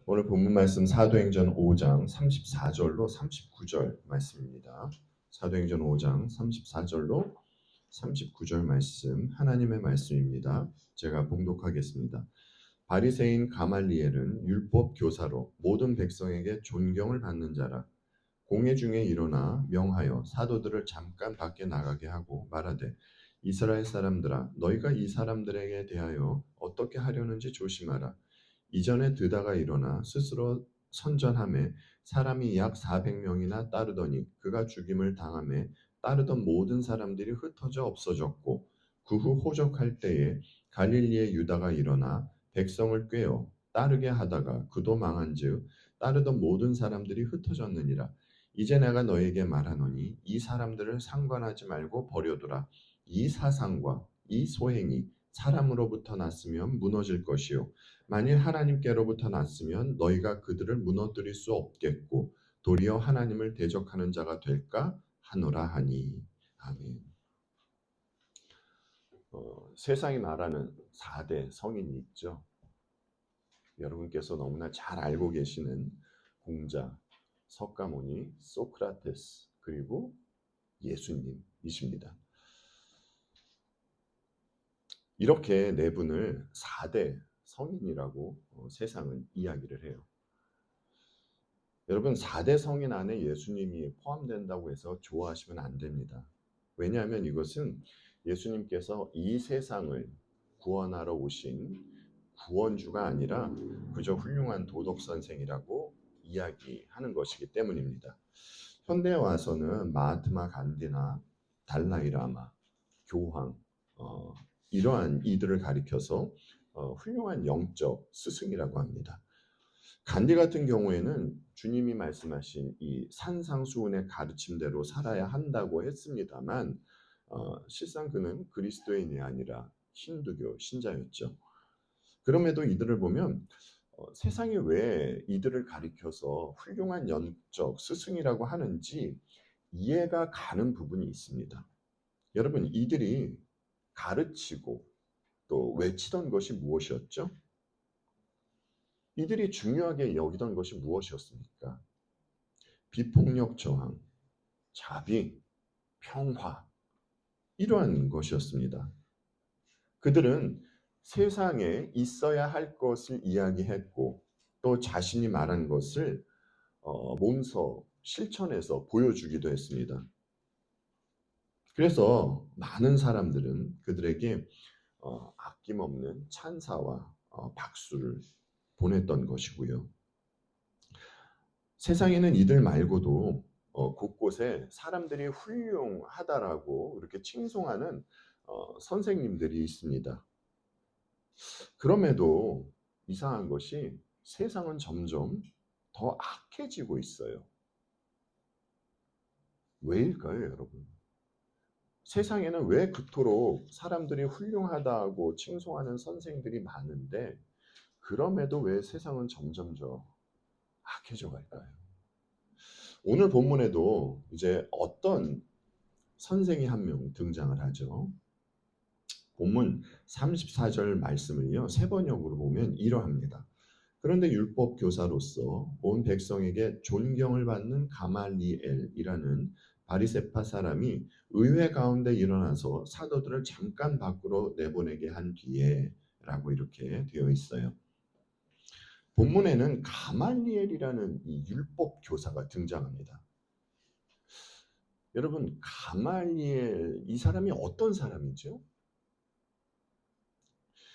오늘 본문 말씀 사도행전 5장 34절로 39절 말씀입니다. 사도행전 5장 34절로 39절 말씀, 하나님의 말씀입니다. 제가 봉독하겠습니다. 바리새인 가말리엘은 율법 교사로 모든 백성에게 존경을 받는 자라. 공회 중에 일어나 명하여 사도들을 잠깐 밖에 나가게 하고 말하되, 이스라엘 사람들아, 너희가 이 사람들에게 대하여 어떻게 하려는지 조심하라. 이전에 드다가 일어나 스스로 선전하매 사람이 약 400명이나 따르더니 그가 죽임을 당하매 따르던 모든 사람들이 흩어져 없어졌고, 그 후 호적할 때에 갈릴리의 유다가 일어나 백성을 꾀어 따르게 하다가 그도 망한즉 따르던 모든 사람들이 흩어졌느니라. 이제 내가 너에게 말하노니 이 사람들을 상관하지 말고 버려두라. 이 사상과 이 소행이 사람으로부터 났으면 무너질 것이요 만일 하나님께로부터 났으면 너희가 그들을 무너뜨릴 수 없겠고 도리어 하나님을 대적하는 자가 될까 하노라 하니. 아멘. 세상이 말하는 4대 성인이 있죠. 여러분께서 너무나 잘 알고 계시는 공자, 석가모니, 소크라테스, 그리고 예수님이십니다. 이렇게 네 분을 4대 성인이라고 세상은 이야기를 해요. 여러분, 4대 성인 안에 예수님이 포함된다고 해서 좋아하시면 안 됩니다. 왜냐하면 이것은 예수님께서 이 세상을 구원하러 오신 구원주가 아니라 그저 훌륭한 도덕 선생이라고 이야기하는 것이기 때문입니다. 현대에 와서는 마하트마 간디나 달라이라마, 교황, 이러한 이들을 가리켜서 훌륭한 영적 스승이라고 합니다. 간디 같은 경우에는 주님이 말씀하신 이 산상수훈의 가르침대로 살아야 한다고 했습니다만 실상 그는 그리스도인이 아니라 힌두교 신자였죠. 그럼에도 이들을 보면 세상이 왜 이들을 가리켜서 훌륭한 영적 스승이라고 하는지 이해가 가는 부분이 있습니다. 여러분, 이들이 가르치고 또 외치던 것이 무엇이었죠? 이들이 중요하게 여기던 것이 무엇이었습니까? 비폭력 저항, 자비, 평화, 이러한 것이었습니다. 그들은 세상에 있어야 할 것을 이야기했고 또 자신이 말한 것을 몸소 실천해서 보여주기도 했습니다. 그래서 많은 사람들은 그들에게 아낌없는 찬사와 박수를 보냈던 것이고요. 세상에는 이들 말고도 곳곳에 사람들이 훌륭하다라고 이렇게 칭송하는 선생님들이 있습니다. 그럼에도 이상한 것이 세상은 점점 더 악해지고 있어요. 왜일까요, 여러분? 세상에는 왜 그토록 사람들이 훌륭하다고 칭송하는 선생들이 많은데 그럼에도 왜 세상은 점점 더 악해져 갈까요? 오늘 본문에도 이제 어떤 선생이 한 명 등장을 하죠. 본문 34절 말씀을요, 세 번역으로 보면 이러합니다. 그런데 율법 교사로서 온 백성에게 존경을 받는 가말리엘이라는 바리새파 사람이 의회 가운데 일어나서 사도들을 잠깐 밖으로 내보내게 한 뒤에 라고 이렇게 되어 있어요. 본문에는 가말리엘이라는 이 율법 교사가 등장합니다. 여러분, 가말리엘, 이 사람이 어떤 사람이죠?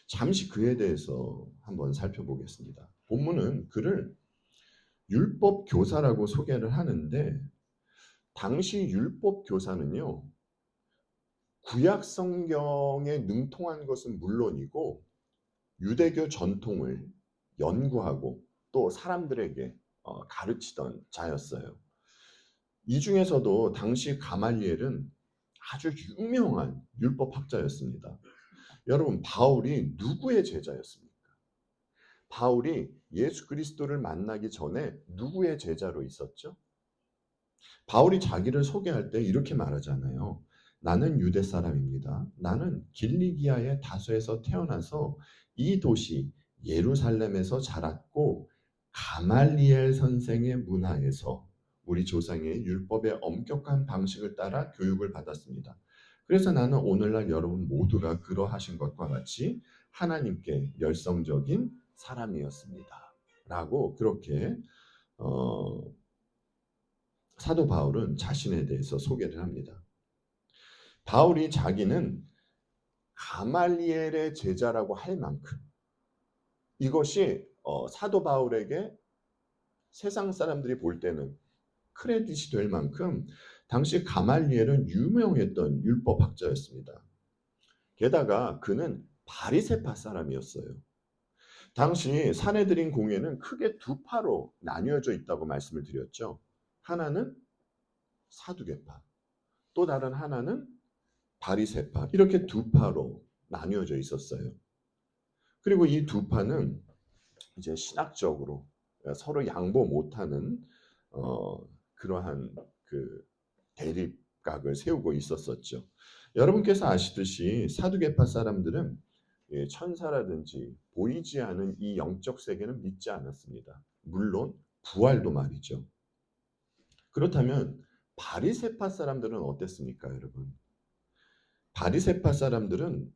잠시 그에 대해서 한번 살펴보겠습니다. 본문은 그를 율법 교사라고 소개를 하는데 당시 율법 교사는요, 구약 성경에 능통한 것은 물론이고 유대교 전통을 연구하고 또 사람들에게 가르치던 자였어요. 이 중에서도 당시 가말리엘은 아주 유명한 율법학자였습니다. 여러분, 바울이 누구의 제자였습니까? 바울이 예수 그리스도를 만나기 전에 누구의 제자로 있었죠? 바울이 자기를 소개할 때 이렇게 말하잖아요. 나는 유대 사람입니다. 나는 길리기아의 다소에서 태어나서 이 도시 예루살렘에서 자랐고 가말리엘 선생의 문화에서 우리 조상의 율법의 엄격한 방식을 따라 교육을 받았습니다. 그래서 나는 오늘날 여러분 모두가 그러하신 것과 같이 하나님께 열성적인 사람이었습니다. 라고 그렇게 어, 사도 바울은 자신에 대해서 소개를 합니다. 바울이 자기는 가말리엘의 제자라고 할 만큼 이것이 사도 바울에게 세상 사람들이 볼 때는 크레딧이 될 만큼 당시 가말리엘은 유명했던 율법학자였습니다. 게다가 그는 바리새파 사람이었어요. 당시 사내들인 공회는 크게 두 파로 나뉘어져 있다고 말씀을 드렸죠. 하나는 사두개파, 또 다른 하나는 바리새파, 이렇게 두 파로 나뉘어져 있었어요. 그리고 이 두 파는 이제 신학적으로 서로 양보 못하는 그러한 그 대립각을 세우고 있었었죠. 여러분께서 아시듯이 사두개파 사람들은 천사라든지 보이지 않은 이 영적 세계는 믿지 않았습니다. 물론 부활도 말이죠. 그렇다면 바리새파 사람들은 어땠습니까, 여러분? 바리새파 사람들은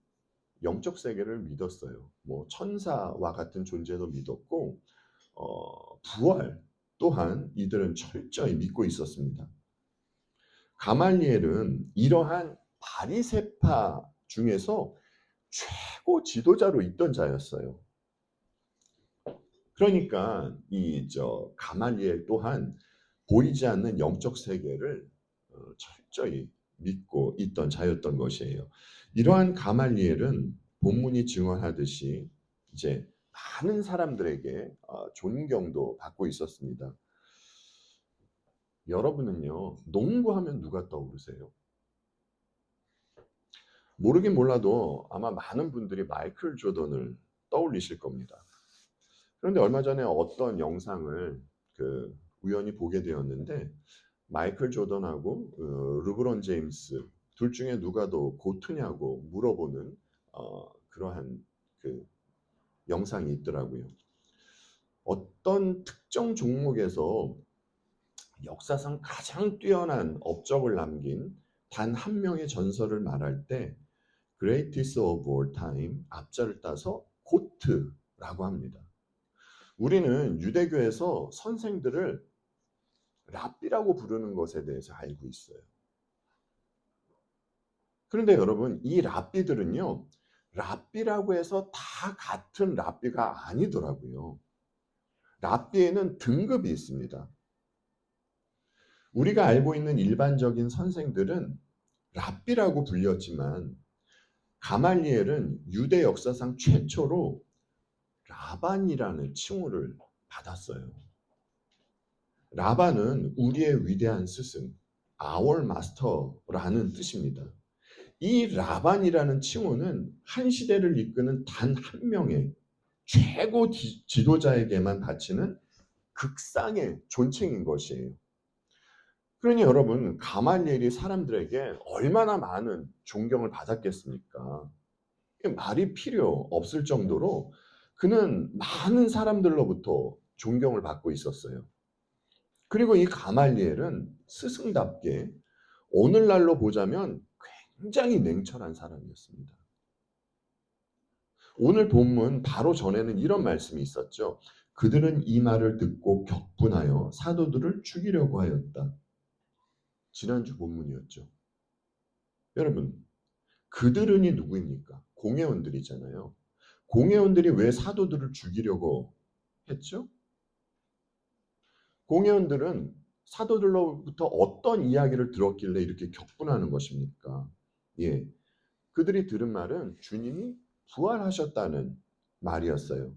영적 세계를 믿었어요. 뭐 천사와 같은 존재도 믿었고 부활 또한 이들은 철저히 믿고 있었습니다. 가말리엘은 이러한 바리새파 중에서 최고 지도자로 있던 자였어요. 그러니까 이 가말리엘 또한 보이지 않는 영적 세계를 철저히 믿고 있던 자였던 것이에요. 이러한 가말리엘은 본문이 증언하듯이 이제 많은 사람들에게 존경도 받고 있었습니다. 여러분은요, 농구하면 누가 떠오르세요? 모르긴 몰라도 아마 많은 분들이 마이클 조던을 떠올리실 겁니다. 그런데 얼마 전에 어떤 영상을 우연히 보게 되었는데 마이클 조던하고 르브론 제임스 둘 중에 누가 더 고트냐고 물어보는 그러한 그 영상이 있더라고요. 어떤 특정 종목에서 역사상 가장 뛰어난 업적을 남긴 단 한 명의 전설을 말할 때 Greatest of all time 앞자를 따서 고트라고 합니다. 우리는 유대교에서 선생들을 랍비라고 부르는 것에 대해서 알고 있어요. 그런데 여러분, 이 랍비들은요, 랍비라고 해서 다 같은 랍비가 아니더라고요. 랍비에는 등급이 있습니다. 우리가 알고 있는 일반적인 선생들은 랍비라고 불렸지만 가말리엘은 유대 역사상 최초로 라반이라는 칭호를 받았어요. 라반은 우리의 위대한 스승, our master라는 뜻입니다. 이 라반이라는 칭호는 한 시대를 이끄는 단 한 명의 최고 지도자에게만 바치는 극상의 존칭인 것이에요. 그러니 여러분, 가말리엘이 사람들에게 얼마나 많은 존경을 받았겠습니까? 말이 필요 없을 정도로 그는 많은 사람들로부터 존경을 받고 있었어요. 그리고 이 가말리엘은 스승답게 오늘날로 보자면 굉장히 냉철한 사람이었습니다. 오늘 본문 바로 전에는 이런 말씀이 있었죠. 그들은 이 말을 듣고 격분하여 사도들을 죽이려고 하였다. 지난주 본문이었죠. 여러분, 그들은이 누구입니까? 공회원들이잖아요. 공회원들이 왜 사도들을 죽이려고 했죠? 공회원들은 사도들로부터 어떤 이야기를 들었길래 이렇게 격분하는 것입니까? 예, 그들이 들은 말은 주님이 부활하셨다는 말이었어요.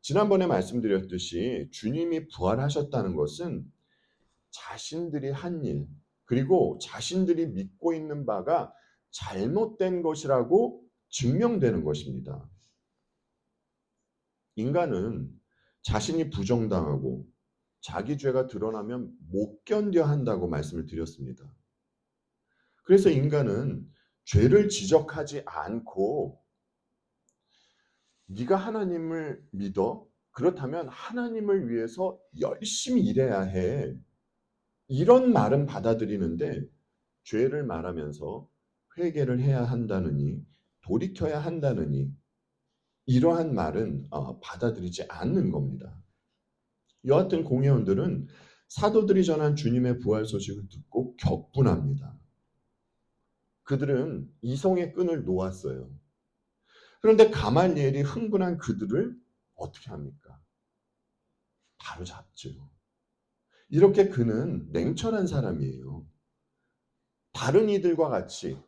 지난번에 말씀드렸듯이 주님이 부활하셨다는 것은 자신들이 한 일, 그리고 자신들이 믿고 있는 바가 잘못된 것이라고 증명되는 것입니다. 인간은 자신이 부정당하고 자기 죄가 드러나면 못 견뎌 한다고 말씀을 드렸습니다. 그래서 인간은 죄를 지적하지 않고 네가 하나님을 믿어? 그렇다면 하나님을 위해서 열심히 일해야 해. 이런 말은 받아들이는데 죄를 말하면서 회개를 해야 한다느니 돌이켜야 한다느니 이러한 말은 받아들이지 않는 겁니다. 여하튼 공회원들은 사도들이 전한 주님의 부활 소식을 듣고 격분합니다. 그들은 이성의 끈을 놓았어요. 그런데 가말리엘이 흥분한 그들을 어떻게 합니까? 바로 잡죠. 이렇게 그는 냉철한 사람이에요. 다른 이들과 같이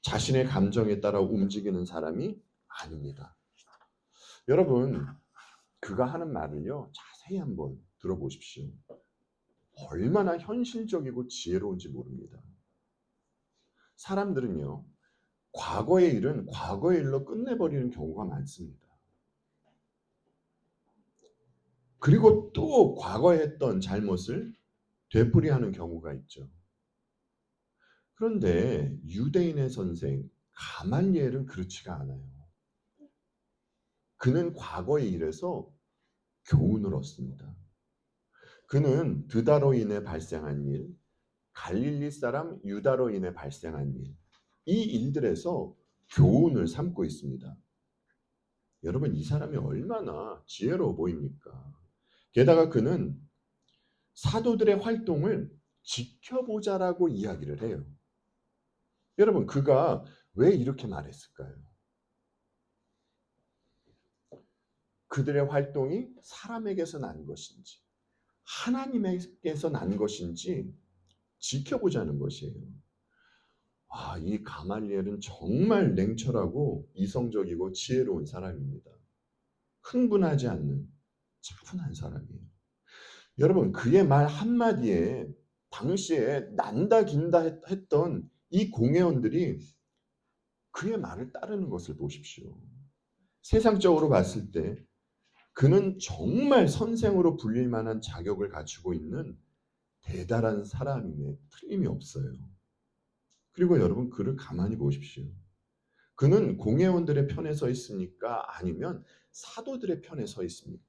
자신의 감정에 따라 움직이는 사람이 아닙니다. 여러분, 그가 하는 말을요, 자세히 한번 들어보십시오. 얼마나 현실적이고 지혜로운지 모릅니다. 사람들은요, 과거의 일은 과거의 일로 끝내버리는 경우가 많습니다. 그리고 또 과거에 했던 잘못을 되풀이하는 경우가 있죠. 그런데 유대인의 선생 가말리엘은 그렇지가 않아요. 그는 과거의 일에서 교훈을 얻습니다. 그는 드다로 인해 발생한 일, 갈릴리 사람 유다로 인해 발생한 일, 이 일들에서 교훈을 삼고 있습니다. 여러분, 이 사람이 얼마나 지혜로워 보입니까? 게다가 그는 사도들의 활동을 지켜보자라고 이야기를 해요. 여러분, 그가 왜 이렇게 말했을까요? 그들의 활동이 사람에게서 난 것인지 하나님에게서 난 것인지 지켜보자는 것이에요. 이 가말리엘은 정말 냉철하고 이성적이고 지혜로운 사람입니다. 흥분하지 않는 차분한 사람이에요. 여러분, 그의 말 한마디에 당시에 난다 긴다 했던 이 공회원들이 그의 말을 따르는 것을 보십시오. 세상적으로 봤을 때 그는 정말 선생으로 불릴 만한 자격을 갖추고 있는 대단한 사람임에 틀림이 없어요. 그리고 여러분, 그를 가만히 보십시오. 그는 공회원들의 편에 서 있습니까? 아니면 사도들의 편에 서 있습니까?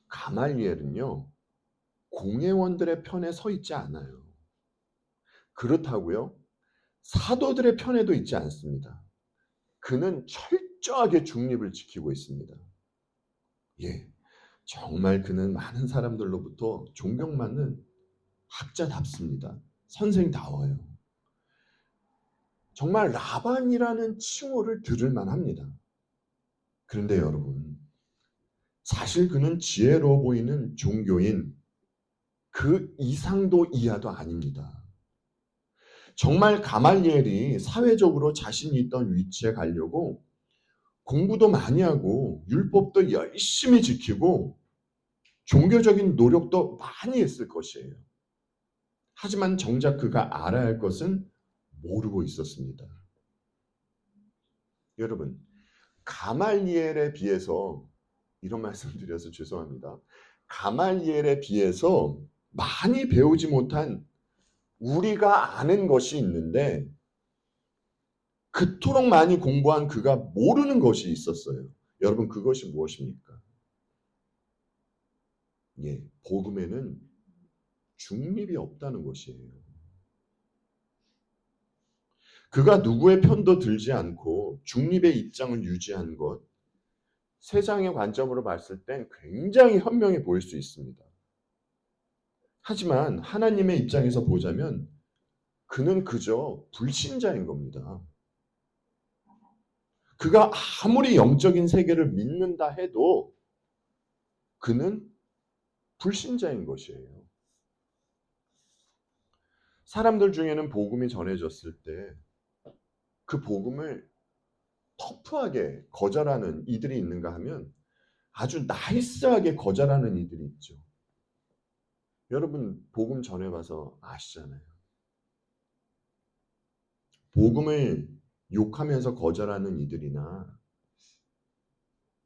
가말리엘은요, 공회원들의 편에 서 있지 않아요. 그렇다고요, 사도들의 편에도 있지 않습니다. 그는 철저하게 중립을 지키고 있습니다. 예, 정말 그는 많은 사람들로부터 존경받는 학자답습니다. 선생다워요. 정말 라반이라는 칭호를 들을 만합니다. 그런데 여러분, 사실 그는 지혜로워 보이는 종교인 그 이상도 이하도 아닙니다. 정말 가말리엘이 사회적으로 자신이 있던 위치에 가려고 공부도 많이 하고 율법도 열심히 지키고 종교적인 노력도 많이 했을 것이에요. 하지만 정작 그가 알아야 할 것은 모르고 있었습니다. 여러분, 가말리엘에 비해서, 이런 말씀 드려서 죄송합니다. 가말리엘에 비해서 많이 배우지 못한 우리가 아는 것이 있는데 그토록 많이 공부한 그가 모르는 것이 있었어요. 여러분, 그것이 무엇입니까? 예, 복음에는 중립이 없다는 것이에요. 그가 누구의 편도 들지 않고 중립의 입장을 유지한 것, 세상의 관점으로 봤을 땐 굉장히 현명해 보일 수 있습니다. 하지만 하나님의 입장에서 보자면 그는 그저 불신자인 겁니다. 그가 아무리 영적인 세계를 믿는다 해도 그는 불신자인 것이에요. 사람들 중에는 복음이 전해졌을 때 그 복음을 터프하게 거절하는 이들이 있는가 하면 아주 나이스하게 거절하는 이들이 있죠. 여러분, 복음 전해봐서 아시잖아요. 복음을 욕하면서 거절하는 이들이나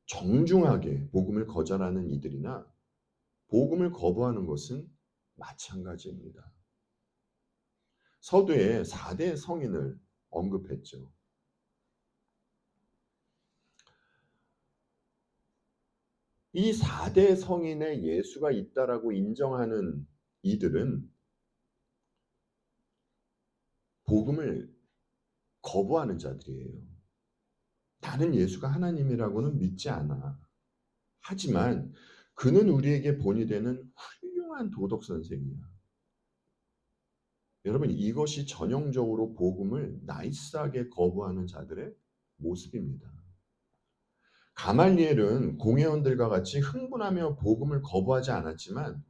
정중하게 복음을 거절하는 이들이나 복음을 거부하는 것은 마찬가지입니다. 서두에 4대 성인을 언급했죠. 이 4대 성인의 예수가 있다라고 인정하는 이들은 복음을 거부하는 자들이에요. 나는 예수가 하나님이라고는 믿지 않아. 하지만 그는 우리에게 본이 되는 훌륭한 도덕 선생이야. 여러분, 이것이 전형적으로 복음을 나이스하게 거부하는 자들의 모습입니다. 가말리엘은 공회원들과 같이 흥분하며 복음을 거부하지 않았지만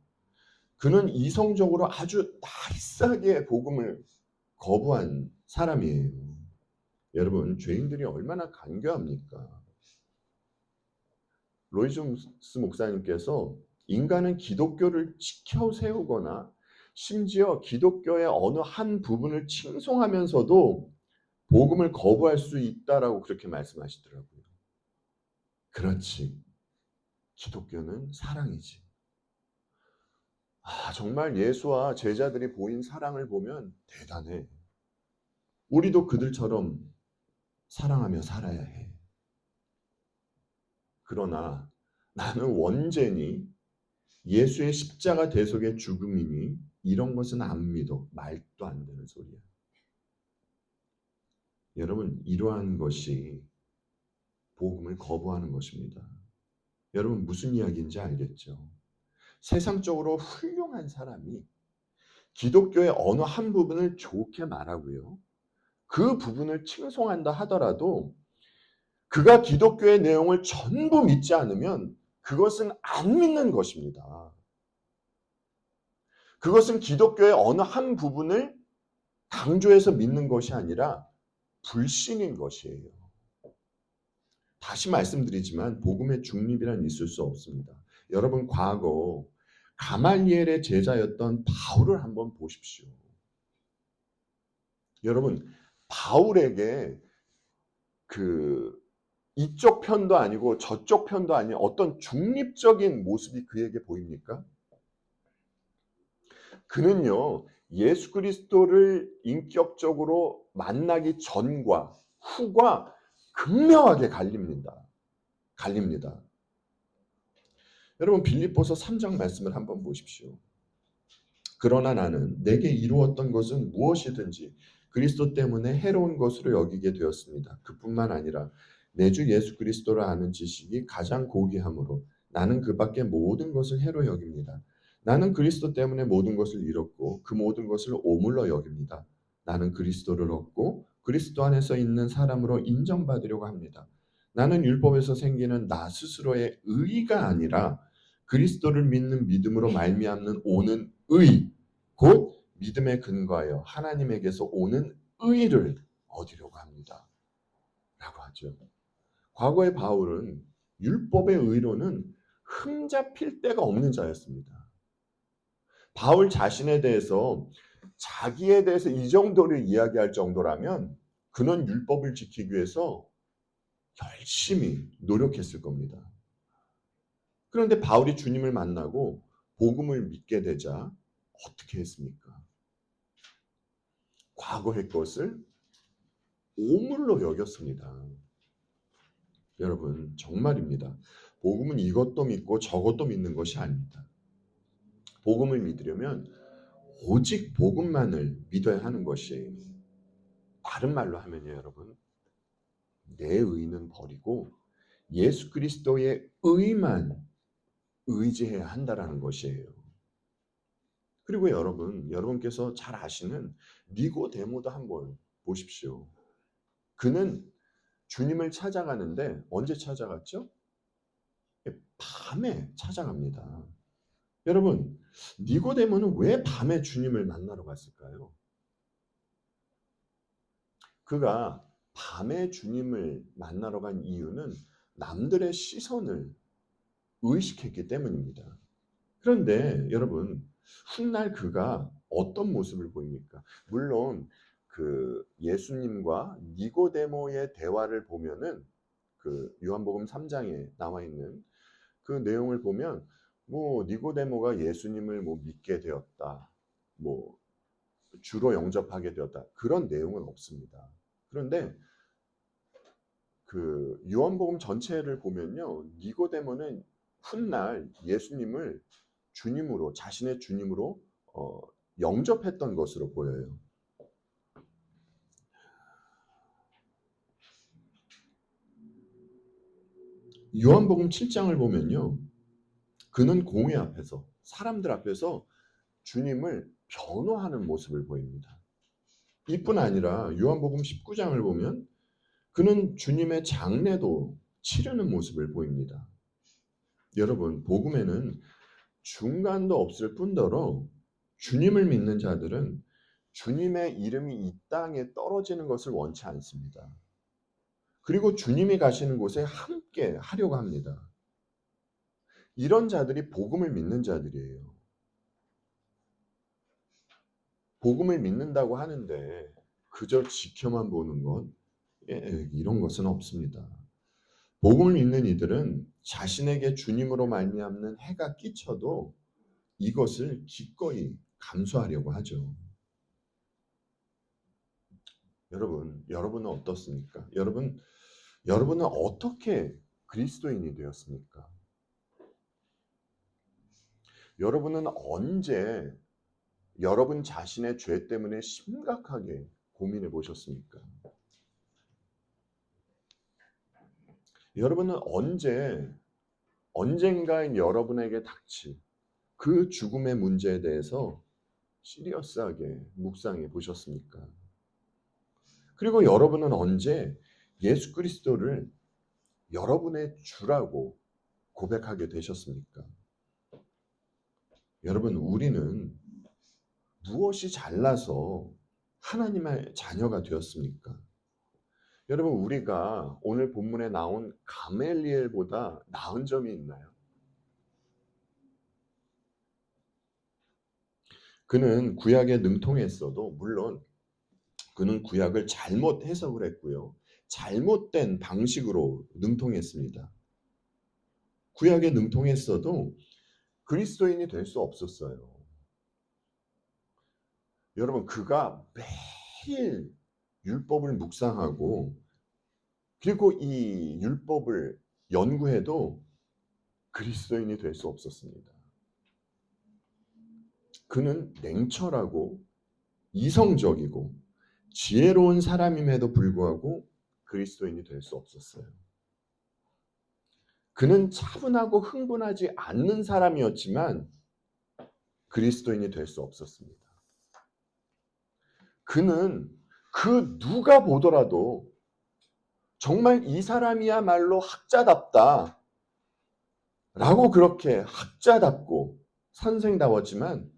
그는 이성적으로 아주 나이스하게 복음을 거부한 사람이에요. 여러분, 죄인들이 얼마나 간교합니까? 로이존스 목사님께서 인간은 기독교를 지켜 세우거나 심지어 기독교의 어느 한 부분을 칭송하면서도 복음을 거부할 수 있다라고 그렇게 말씀하시더라고요. 그렇지. 기독교는 사랑이지. 정말 예수와 제자들이 보인 사랑을 보면 대단해. 우리도 그들처럼 사랑하며 살아야 해. 그러나 나는 원죄니 예수의 십자가 대속의 죽음이니 이런 것은 안 믿어. 말도 안 되는 소리야. 여러분, 이러한 것이 복음을 거부하는 것입니다. 여러분, 무슨 이야기인지 알겠죠? 세상적으로 훌륭한 사람이 기독교의 어느 한 부분을 좋게 말하고요. 그 부분을 칭송한다 하더라도 그가 기독교의 내용을 전부 믿지 않으면 그것은 안 믿는 것입니다. 그것은 기독교의 어느 한 부분을 강조해서 믿는 것이 아니라 불신인 것이에요. 다시 말씀드리지만 복음의 중립이란 있을 수 없습니다. 여러분, 과거 가말리엘의 제자였던 바울을 한번 보십시오. 여러분, 바울에게 이쪽 편도 아니고 저쪽 편도 아닌 어떤 중립적인 모습이 그에게 보입니까? 그는요, 예수 그리스도를 인격적으로 만나기 전과 후가 극명하게 갈립니다. 여러분, 빌립보서 3장 말씀을 한번 보십시오. 그러나 나는 내게 이루었던 것은 무엇이든지 그리스도 때문에 해로운 것으로 여기게 되었습니다. 그뿐만 아니라 내 주 예수 그리스도를 아는 지식이 가장 고귀함으로 나는 그 밖에 모든 것을 해로 여깁니다. 나는 그리스도 때문에 모든 것을 잃었고 그 모든 것을 오물러 여깁니다. 나는 그리스도를 얻고 그리스도 안에서 있는 사람으로 인정받으려고 합니다. 나는 율법에서 생기는 나 스스로의 의가 아니라 그리스도를 믿는 믿음으로 말미암는 오는 의, 곧 믿음에 근거하여 하나님에게서 오는 의를 얻으려고 합니다. 라고 하죠. 과거의 바울은 율법의 의로는 흠잡힐 데가 없는 자였습니다. 바울 자신에 대해서 자기에 대해서 이 정도를 이야기할 정도라면 그는 율법을 지키기 위해서 열심히 노력했을 겁니다. 그런데 바울이 주님을 만나고 복음을 믿게 되자 어떻게 했습니까? 과거의 것을 오물로 여겼습니다. 여러분, 정말입니다. 복음은 이것도 믿고 저것도 믿는 것이 아닙니다. 복음을 믿으려면 오직 복음만을 믿어야 하는 것이에요. 다른 말로 하면요, 여러분, 내 의는 버리고 예수 그리스도의 의만 의지해야 한다라는 것이에요. 그리고 여러분께서 잘 아시는 니고데모도 한번 보십시오. 그는 주님을 찾아가는데 언제 찾아갔죠? 밤에 찾아갑니다. 여러분, 니고데모는 왜 밤에 주님을 만나러 갔을까요? 그가 밤에 주님을 만나러 간 이유는 남들의 시선을 의식했기 때문입니다. 그런데 여러분, 훗날 그가 어떤 모습을 보입니까? 물론 그 예수님과 니고데모의 대화를 보면은 그 요한복음 3장에 나와 있는 그 내용을 보면 뭐 니고데모가 예수님을 뭐 믿게 되었다, 뭐 주로 영접하게 되었다, 그런 내용은 없습니다. 그런데 그 요한복음 전체를 보면요, 니고데모는 훗날 예수님을 주님으로, 자신의 주님으로 영접했던 것으로 보여요. 요한복음 7장을 보면요, 그는 공회 앞에서, 사람들 앞에서 주님을 변호하는 모습을 보입니다. 이뿐 아니라 요한복음 19장을 보면 그는 주님의 장례도 치르는 모습을 보입니다. 여러분, 복음에는 중간도 없을 뿐더러 주님을 믿는 자들은 주님의 이름이 이 땅에 떨어지는 것을 원치 않습니다. 그리고 주님이 가시는 곳에 함께 하려고 합니다. 이런 자들이 복음을 믿는 자들이에요. 복음을 믿는다고 하는데 그저 지켜만 보는 것, 이런 것은 없습니다. 복음을 믿는 이들은 자신에게 주님으로 말미암는 해가 끼쳐도 이것을 기꺼이 감수하려고 하죠. 여러분은 어떻습니까? 여러분은 어떻게 그리스도인이 되었습니까? 여러분은 언제 여러분 자신의 죄 때문에 심각하게 고민해 보셨습니까? 여러분은 언젠가인 여러분에게 닥칠 그 죽음의 문제에 대해서 시리어스하게 묵상해 보셨습니까? 그리고 여러분은 언제 예수 그리스도를 여러분의 주라고 고백하게 되셨습니까? 여러분, 우리는 무엇이 잘나서 하나님의 자녀가 되었습니까? 여러분, 우리가 오늘 본문에 나온 가멜리엘보다 나은 점이 있나요? 그는 구약에 능통했어도, 물론 그는 구약을 잘못 해석을 했고요, 잘못된 방식으로 능통했습니다. 구약에 능통했어도 그리스도인이 될 수 없었어요. 여러분, 그가 매일 율법을 묵상하고 그리고 이 율법을 연구해도 그리스도인이 될 수 없었습니다. 그는 냉철하고 이성적이고 지혜로운 사람임에도 불구하고 그리스도인이 될 수 없었어요. 그는 차분하고 흥분하지 않는 사람이었지만 그리스도인이 될 수 없었습니다. 그는 그 누가 보더라도 정말 이 사람이야말로 학자답다 라고 그렇게 학자답고 선생다웠지만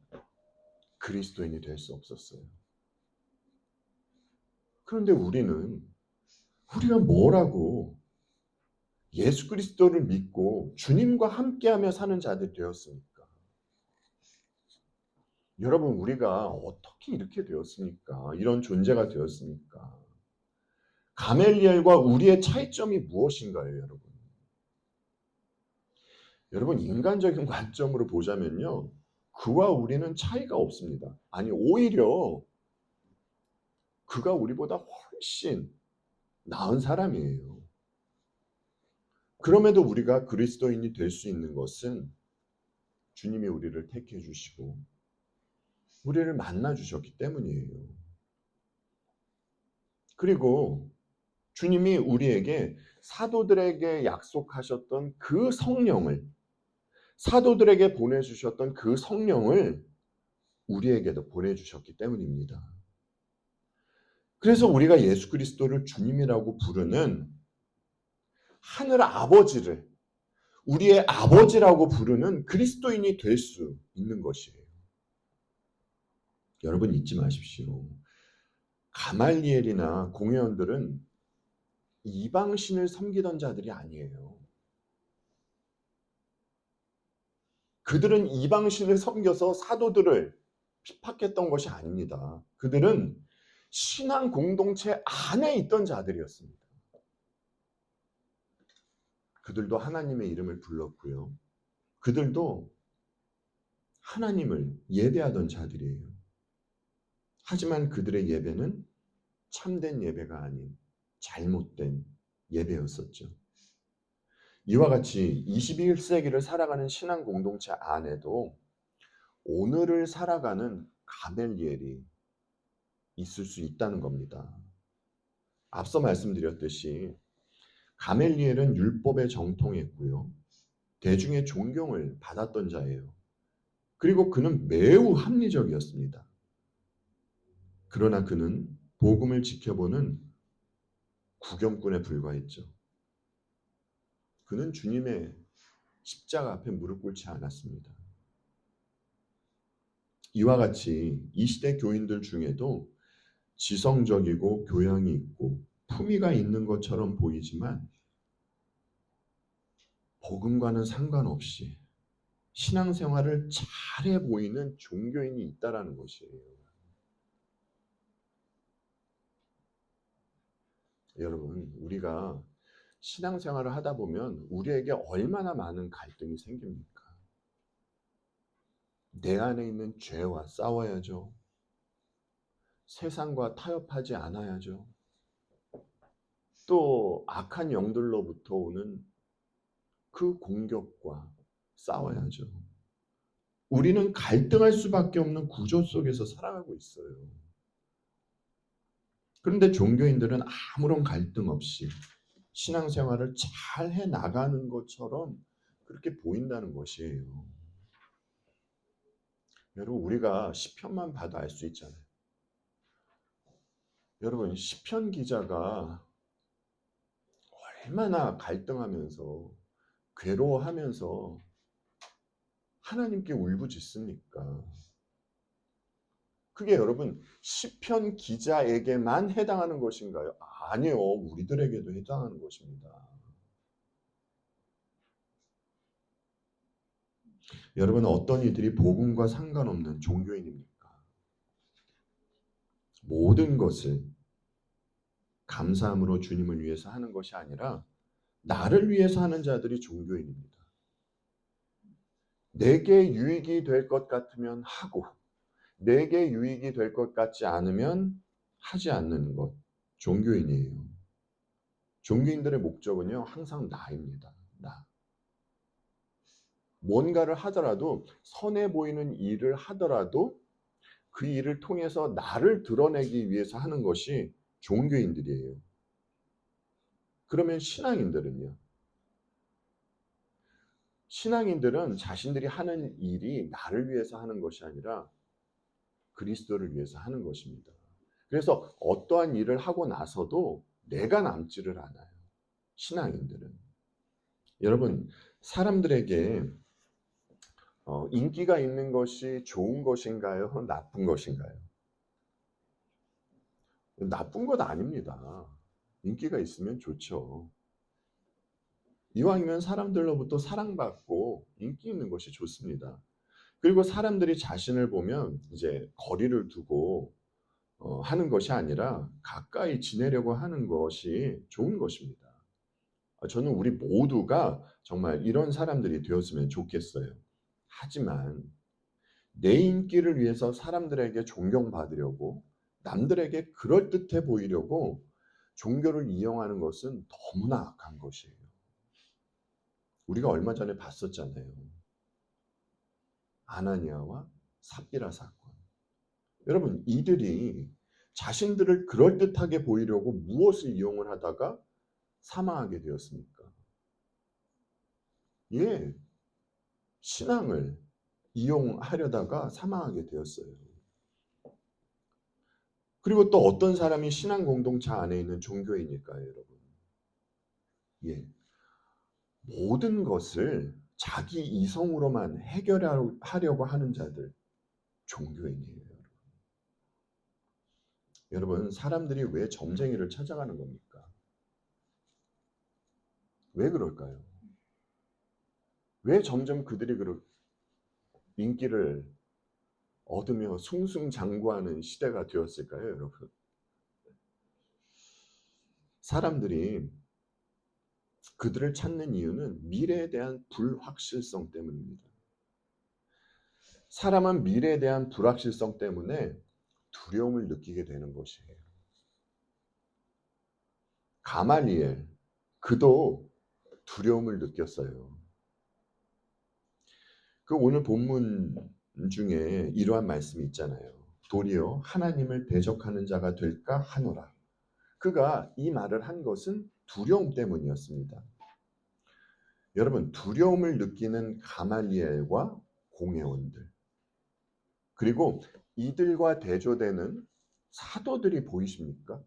그리스도인이 될 수 없었어요. 그런데 우리가 뭐라고 예수 그리스도를 믿고 주님과 함께하며 사는 자들이 되었습니까? 여러분, 우리가 어떻게 이렇게 되었습니까? 이런 존재가 되었습니까? 가멜리엘과 우리의 차이점이 무엇인가요, 여러분? 여러분, 인간적인 관점으로 보자면요, 그와 우리는 차이가 없습니다. 아니, 오히려 그가 우리보다 훨씬 나은 사람이에요. 그럼에도 우리가 그리스도인이 될 수 있는 것은 주님이 우리를 택해 주시고 우리를 만나 주셨기 때문이에요. 그리고 주님이 우리에게 사도들에게 약속하셨던 그 성령을, 사도들에게 보내주셨던 그 성령을 우리에게도 보내주셨기 때문입니다. 그래서 우리가 예수 그리스도를 주님이라고 부르는 하늘 아버지를 우리의 아버지라고 부르는 그리스도인이 될 수 있는 것이에요. 여러분, 잊지 마십시오. 가말리엘이나 공회원들은 이방신을 섬기던 자들이 아니에요. 그들은 이방신을 섬겨서 사도들을 핍박했던 것이 아닙니다. 그들은 신앙 공동체 안에 있던 자들이었습니다. 그들도 하나님의 이름을 불렀고요. 그들도 하나님을 예배하던 자들이에요. 하지만 그들의 예배는 참된 예배가 아닌 잘못된 예배였었죠. 이와 같이 21세기를 살아가는 신앙 공동체 안에도 오늘을 살아가는 가멜리엘이 있을 수 있다는 겁니다. 앞서 말씀드렸듯이 가멜리엘은 율법에 정통했고요. 대중의 존경을 받았던 자예요. 그리고 그는 매우 합리적이었습니다. 그러나 그는 복음을 지켜보는 구경꾼에 불과했죠. 그는 주님의 십자가 앞에 무릎 꿇지 않았습니다. 이와 같이 이 시대 교인들 중에도 지성적이고 교양이 있고 품위가 있는 것처럼 보이지만 복음과는 상관없이 신앙생활을 잘해 보이는 종교인이 있다라는 것이에요. 여러분, 우리가 신앙생활을 하다 보면 우리에게 얼마나 많은 갈등이 생깁니까? 내 안에 있는 죄와 싸워야죠. 세상과 타협하지 않아야죠. 또 악한 영들로부터 오는 그 공격과 싸워야죠. 우리는 갈등할 수밖에 없는 구조 속에서 살아가고 있어요. 그런데 종교인들은 아무런 갈등 없이 신앙생활을 잘 해 나가는 것처럼 그렇게 보인다는 것이에요. 여러분, 우리가 시편만 봐도 알 수 있잖아요. 여러분, 시편 기자가 얼마나 갈등하면서 괴로워하면서 하나님께 울부짖습니까? 그게 여러분 시편 기자에게만 해당하는 것인가요? 아니요. 우리들에게도 해당하는 것입니다. 여러분, 어떤 이들이 복음과 상관없는 종교인입니까? 모든 것을 감사함으로 주님을 위해서 하는 것이 아니라 나를 위해서 하는 자들이 종교인입니다. 내게 유익이 될 것 같으면 하고 내게 유익이 될 것 같지 않으면 하지 않는 것. 종교인이에요. 종교인들의 목적은요, 항상 나입니다. 나. 뭔가를 하더라도 선해 보이는 일을 하더라도 그 일을 통해서 나를 드러내기 위해서 하는 것이 종교인들이에요. 그러면 신앙인들은요? 신앙인들은 자신들이 하는 일이 나를 위해서 하는 것이 아니라 그리스도를 위해서 하는 것입니다. 그래서 어떠한 일을 하고 나서도 내가 남지를 않아요. 신앙인들은. 여러분, 사람들에게 인기가 있는 것이 좋은 것인가요? 나쁜 것인가요? 나쁜 것 아닙니다. 인기가 있으면 좋죠. 이왕이면 사람들로부터 사랑받고 인기 있는 것이 좋습니다. 그리고 사람들이 자신을 보면 이제 거리를 두고 하는 것이 아니라 가까이 지내려고 하는 것이 좋은 것입니다. 저는 우리 모두가 정말 이런 사람들이 되었으면 좋겠어요. 하지만 내 인기를 위해서 사람들에게 존경받으려고 남들에게 그럴듯해 보이려고 종교를 이용하는 것은 너무나 악한 것이에요. 우리가 얼마 전에 봤었잖아요. 아나니아와 삽비라 사건. 여러분, 이들이 자신들을 그럴듯하게 보이려고 무엇을 이용을 하다가 사망하게 되었습니까? 예, 신앙을 이용하려다가 사망하게 되었어요. 그리고 또 어떤 사람이 신앙 공동체 안에 있는 종교인일까요, 여러분? 예, 모든 것을 자기 이성으로만 해결하려고 하는 자들, 종교인이에요. 여러분, 사람들이 왜 점쟁이를 찾아가는 겁니까? 왜 그럴까요? 왜 점점 그들이 인기를 얻으며 숭숭장구하는 시대가 되었을까요, 여러분? 사람들이 그들을 찾는 이유는 미래에 대한 불확실성 때문입니다. 사람은 미래에 대한 불확실성 때문에 두려움을 느끼게 되는 것이에요. 가말리엘, 그도 두려움을 느꼈어요. 그 오늘 본문 중에 이러한 말씀이 있잖아요. 도리어 하나님을 대적하는 자가 될까 하노라. 그가 이 말을 한 것은 두려움 때문이었습니다. 여러분, 두려움을 느끼는 가말리엘과 공회원들, 그리고 이들과 대조되는 사도들이 보이십니까?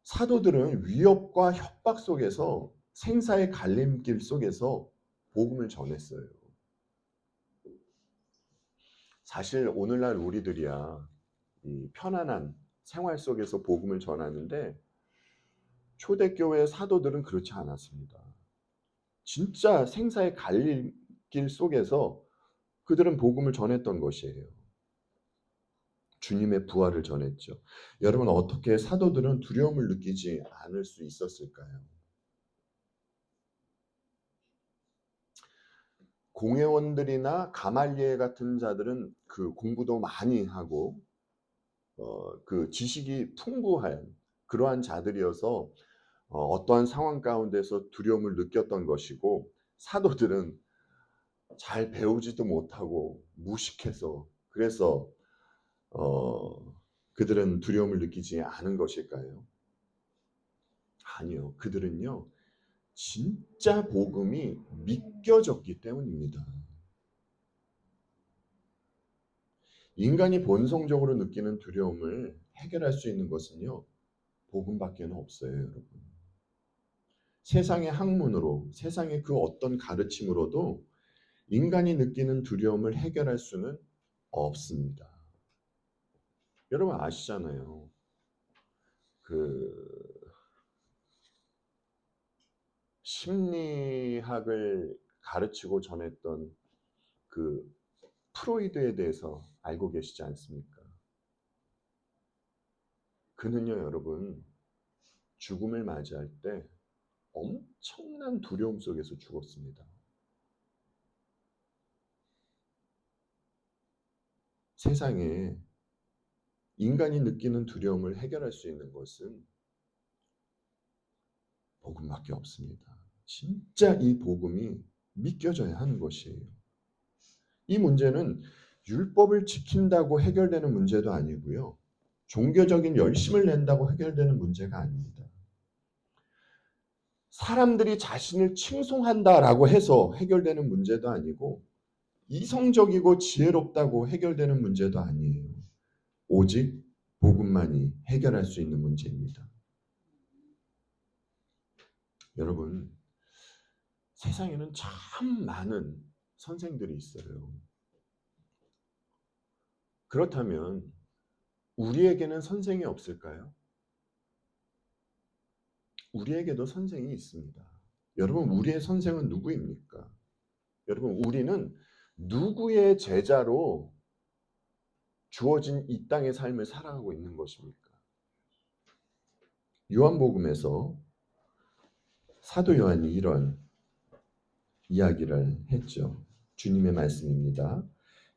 사도들은 위협과 협박 속에서 생사의 갈림길 속에서 복음을 전했어요. 사실 오늘날 우리들이야 이 편안한 생활 속에서 복음을 전하는데 초대교회 사도들은 그렇지 않았습니다. 진짜 생사의 갈림길 속에서 그들은 복음을 전했던 것이에요. 주님의 부활을 전했죠. 여러분, 어떻게 사도들은 두려움을 느끼지 않을 수 있었을까요? 공회원들이나 가말리엘 같은 자들은 그 공부도 많이 하고 그 지식이 풍부한 그러한 자들이어서 어떠한 상황 가운데서 두려움을 느꼈던 것이고, 사도들은 잘 배우지도 못하고 무식해서 그래서 그들은 두려움을 느끼지 않은 것일까요? 아니요. 그들은요, 진짜 복음이 믿겨졌기 때문입니다. 인간이 본성적으로 느끼는 두려움을 해결할 수 있는 것은요, 복음밖에 없어요, 여러분. 세상의 학문으로, 세상의 그 어떤 가르침으로도 인간이 느끼는 두려움을 해결할 수는 없습니다. 여러분 아시잖아요. 그 심리학을 가르치고 전했던 그 프로이드에 대해서 알고 계시지 않습니까? 그는요, 여러분, 죽음을 맞이할 때 엄청난 두려움 속에서 죽었습니다. 세상에 인간이 느끼는 두려움을 해결할 수 있는 것은 복음밖에 없습니다. 진짜 이 복음이 믿겨져야 하는 것이에요. 이 문제는 율법을 지킨다고 해결되는 문제도 아니고요. 종교적인 열심을 낸다고 해결되는 문제가 아닙니다. 사람들이 자신을 칭송한다라고 해서 해결되는 문제도 아니고, 이성적이고 지혜롭다고 해결되는 문제도 아니에요. 오직 복음만이 해결할 수 있는 문제입니다. 여러분, 세상에는 참 많은 선생들이 있어요. 그렇다면 우리에게는 선생이 없을까요? 우리에게도 선생이 있습니다. 여러분, 우리의 선생은 누구입니까? 여러분, 우리는 누구의 제자로 주어진 이 땅의 삶을 살아가고 있는 것입니까? 요한복음에서 사도 요한이 이런 이야기를 했죠. 주님의 말씀입니다.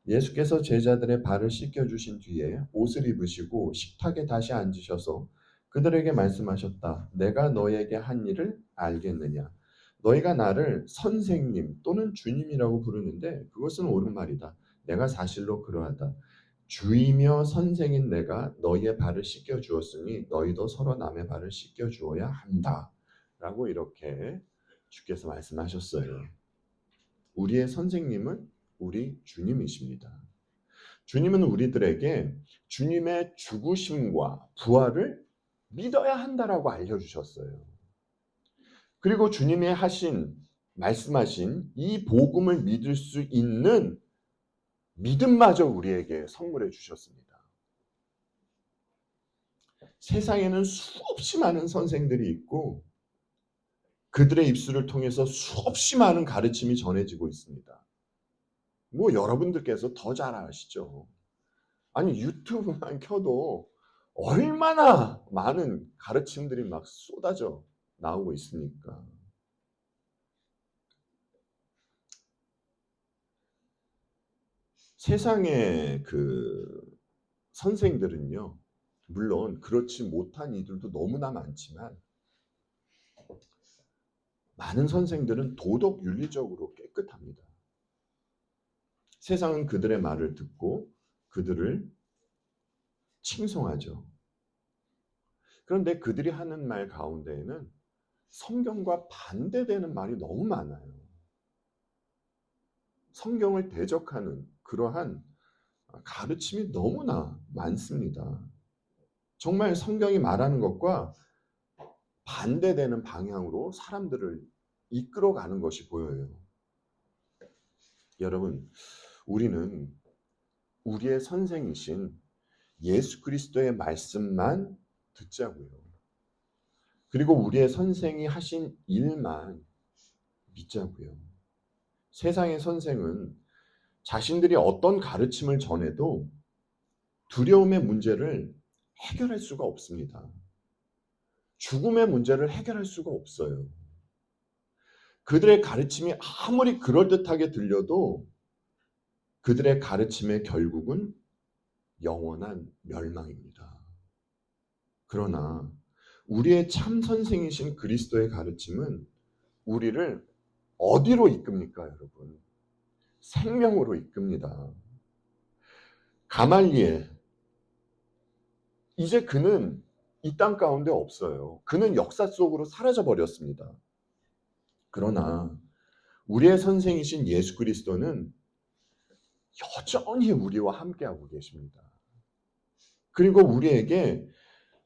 예수께서 제자들의 발을 씻겨주신 뒤에 옷을 입으시고 식탁에 다시 앉으셔서 그들에게 말씀하셨다. 내가 너에게 한 일을 알겠느냐? 너희가 나를 선생님 또는 주님이라고 부르는데 그것은 옳은 말이다. 내가 사실로 그러하다. 주이며 선생인 내가 너희의 발을 씻겨 주었으니 너희도 서로 남의 발을 씻겨 주어야 한다. 라고 이렇게 주께서 말씀하셨어요. 우리의 선생님은 우리 주님이십니다. 주님은 우리들에게 주님의 죽으심과 부활을 믿어야 한다라고 알려주셨어요. 그리고 주님이 말씀하신 이 복음을 믿을 수 있는 믿음마저 우리에게 선물해 주셨습니다. 세상에는 수없이 많은 선생들이 있고 그들의 입술을 통해서 수없이 많은 가르침이 전해지고 있습니다. 뭐 여러분들께서 더 잘 아시죠. 아니 유튜브만 켜도 얼마나 많은 가르침들이 막 쏟아져 나오고 있으니까. 세상의 그 선생들은요, 물론 그렇지 못한 이들도 너무나 많지만 많은 선생들은 도덕 윤리적으로 깨끗합니다. 세상은 그들의 말을 듣고 그들을 칭송하죠. 그런데 그들이 하는 말 가운데에는 성경과 반대되는 말이 너무 많아요. 성경을 대적하는 그러한 가르침이 너무나 많습니다. 정말 성경이 말하는 것과 반대되는 방향으로 사람들을 이끌어가는 것이 보여요. 여러분, 우리는 우리의 선생이신 예수 그리스도의 말씀만 듣자고요. 그리고 우리의 선생이 하신 일만 믿자고요. 세상의 선생은 자신들이 어떤 가르침을 전해도 두려움의 문제를 해결할 수가 없습니다. 죽음의 문제를 해결할 수가 없어요. 그들의 가르침이 아무리 그럴듯하게 들려도 그들의 가르침의 결국은 영원한 멸망입니다. 그러나 우리의 참 선생이신 그리스도의 가르침은 우리를 어디로 이끕니까, 여러분? 생명으로 이끕니다. 가말리엘, 이제 그는 이 땅 가운데 없어요. 그는 역사 속으로 사라져 버렸습니다. 그러나 우리의 선생이신 예수 그리스도는 여전히 우리와 함께하고 계십니다. 그리고 우리에게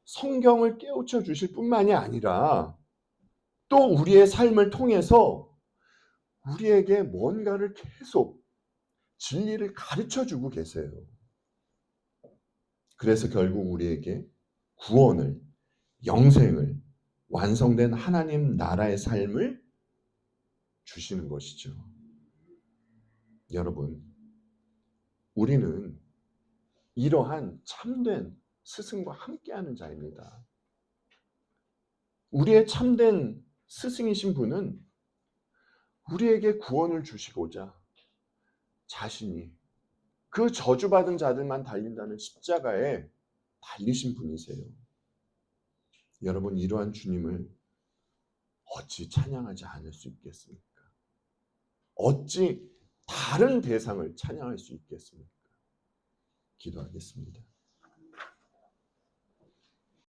성경을 깨우쳐 주실 뿐만이 아니라 또 우리의 삶을 통해서 우리에게 뭔가를 계속 진리를 가르쳐 주고 계세요. 그래서 결국 우리에게 구원을, 영생을, 완성된 하나님 나라의 삶을 주시는 것이죠. 여러분, 우리는 이러한 참된 스승과 함께하는 자입니다. 우리의 참된 스승이신 분은 우리에게 구원을 주시고자 자신이 그 저주받은 자들만 달린다는 십자가에 달리신 분이세요. 여러분, 이러한 주님을 어찌 찬양하지 않을 수 있겠습니까? 어찌 다른 대상을 찬양할 수 있겠습니까? 기도하겠습니다.